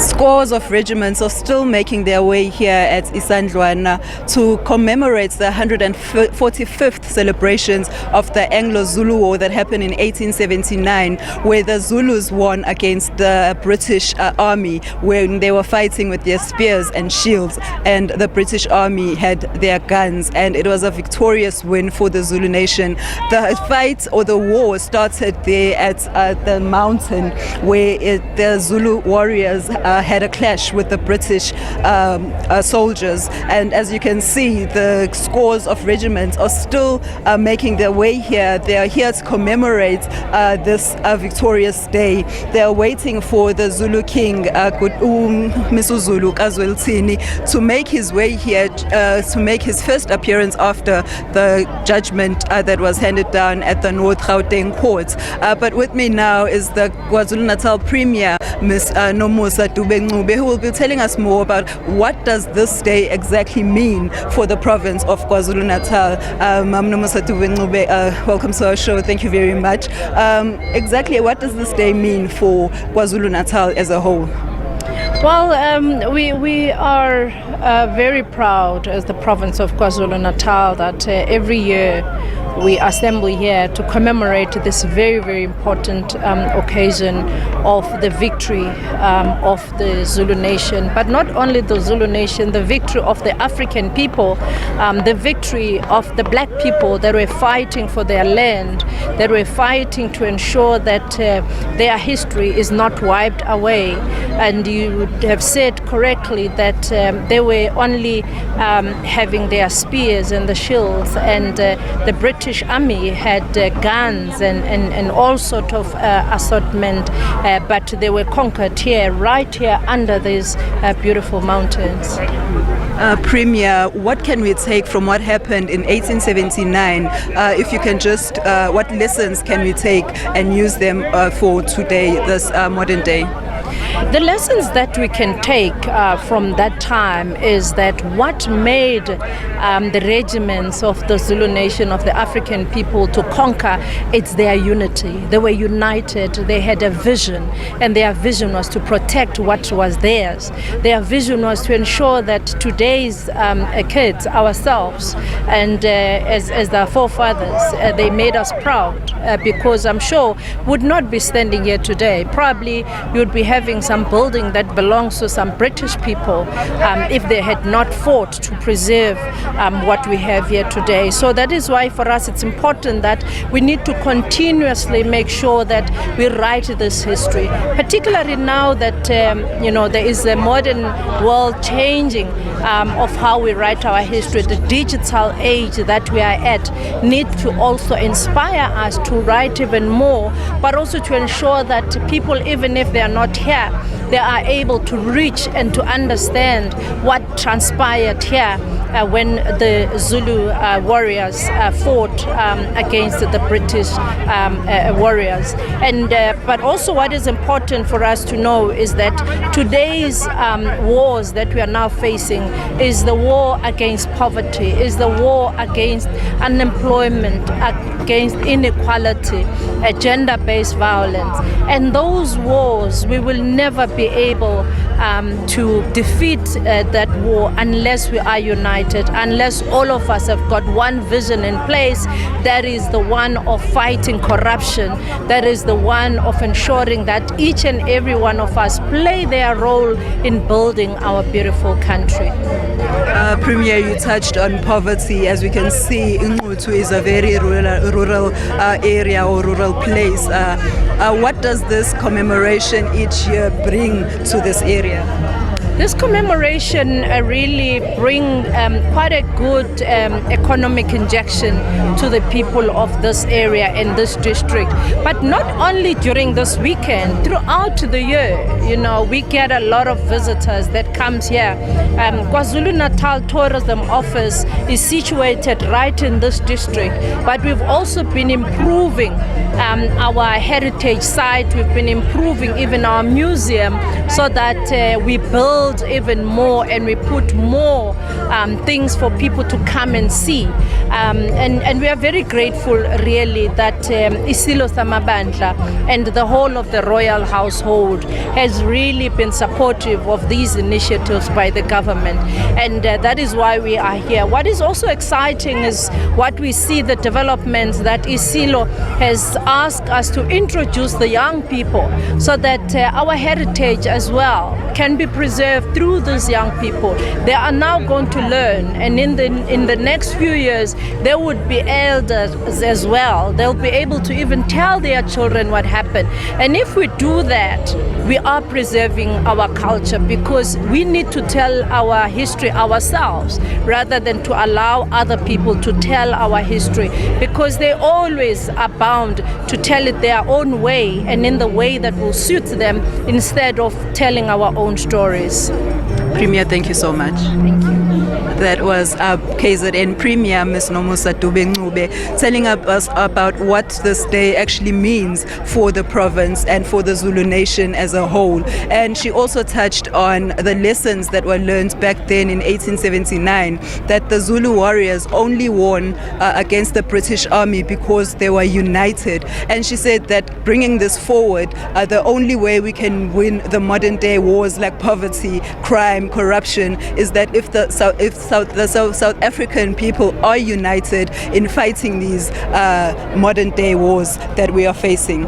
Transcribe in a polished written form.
Scores of regiments are still making their way here at Isandlwana to commemorate the 145th celebrations of the Anglo-Zulu War that happened in 1879, where the Zulus won against the British army when they were fighting with their spears and shields, and the British army had their guns, and it was a victorious win for the Zulu nation. The fight or the war started there at the mountain where the Zulu warriors had a clash with the British soldiers, and as you can see, the scores of regiments are still making their way here. They are here to commemorate this victorious day. They are waiting for the Zulu King Misuzulu, kaZwelithini, to make his way here, to make his first appearance after the judgment that was handed down at the North Gauteng court. But with me now is the KwaZulu-Natal Premier, Ms. Nomusa Dube-Ncube, who will be telling us more about what does this day exactly mean for the province of KwaZulu-Natal. Mam Nomusa Dube-Ncube, welcome to our show. Thank you very much. Exactly what does this day mean for KwaZulu-Natal as a whole? Well, we are very proud as the province of KwaZulu-Natal that every year we assemble here to commemorate this very, very important occasion of the victory of the Zulu nation. But not only the Zulu nation, the victory of the African people, the victory of the black people that were fighting for their land, that were fighting to ensure that their history is not wiped away. And you would have said correctly that they were only having their spears and the shields, and the British army had guns and all sort of assortment, but they were conquered here, right here under these beautiful mountains. Premier, what can we take from what happened in 1879? If you can just, what lessons can we take and use them for today, this modern day? The lessons that we can take from that time is that what made the regiments of the Zulu nation, of the African people to conquer, it's their unity. They were united, they had a vision, and their vision was to protect what was theirs. Their vision was to ensure that today's kids, ourselves, and as their forefathers, they made us proud, because I'm sure would not be standing here today. Probably you would be having some building that belongs to some British people if they had not fought to preserve what we have here today. So that is why for us it's important that we need to continuously make sure that we write this history, particularly now that there is a modern world changing of how we write our history. The digital age that we are at needs to also inspire us to write even more, but also to ensure that people, even if they are not here, they are able to reach and to understand what transpired here when the Zulu warriors fought against the British warriors. And but also what is important for us to know is that today's wars that we are now facing is the war against poverty, is the war against unemployment, against inequality, gender-based violence. And those wars, we will never be able to defeat that war unless we are united, unless all of us have got one vision in place. That is the one of fighting corruption, that is the one of ensuring that each and every one of us play their role in building our beautiful country. Premier, you touched on poverty. As we can see, Ngqutu is a very rural area or rural place. What does this commemoration each year bring to this area? This commemoration really brings quite a good economic injection to the people of this area and this district. But not only during this weekend, throughout the year, we get a lot of visitors that comes here. KwaZulu-Natal Tourism Office is situated right in this district, but we've also been improving our heritage site. We've been improving even our museum so that we build build even more and we put more things for people to come and see. And we are very grateful really that Isilo Samabandla and the whole of the royal household has really been supportive of these initiatives by the government, and that is why we are here. What is also exciting is what we see, the developments that Isilo has asked us to introduce the young people so that our heritage as well can be preserved through those young people. They are now going to learn, and in the next few years there would be elders as well. They'll be able to even tell their children what happened. And if we do that, we are preserving our culture, because we need to tell our history ourselves rather than to allow other people to tell our history, because they always are bound to tell it their own way and in the way that will suit them instead of telling our own stories. Premier, thank you so much. Thank you. That was KZN Premier, Ms. Nomusa Dube-Ncube, telling us about what this day actually means for the province and for the Zulu nation as a whole. And she also touched on the lessons that were learned back then in 1879, that the Zulu warriors only won against the British Army because they were united. And she said that bringing this forward, the only way we can win the modern day wars like poverty, crime, corruption, is that if the South African people are united in fighting these modern day wars that we are facing.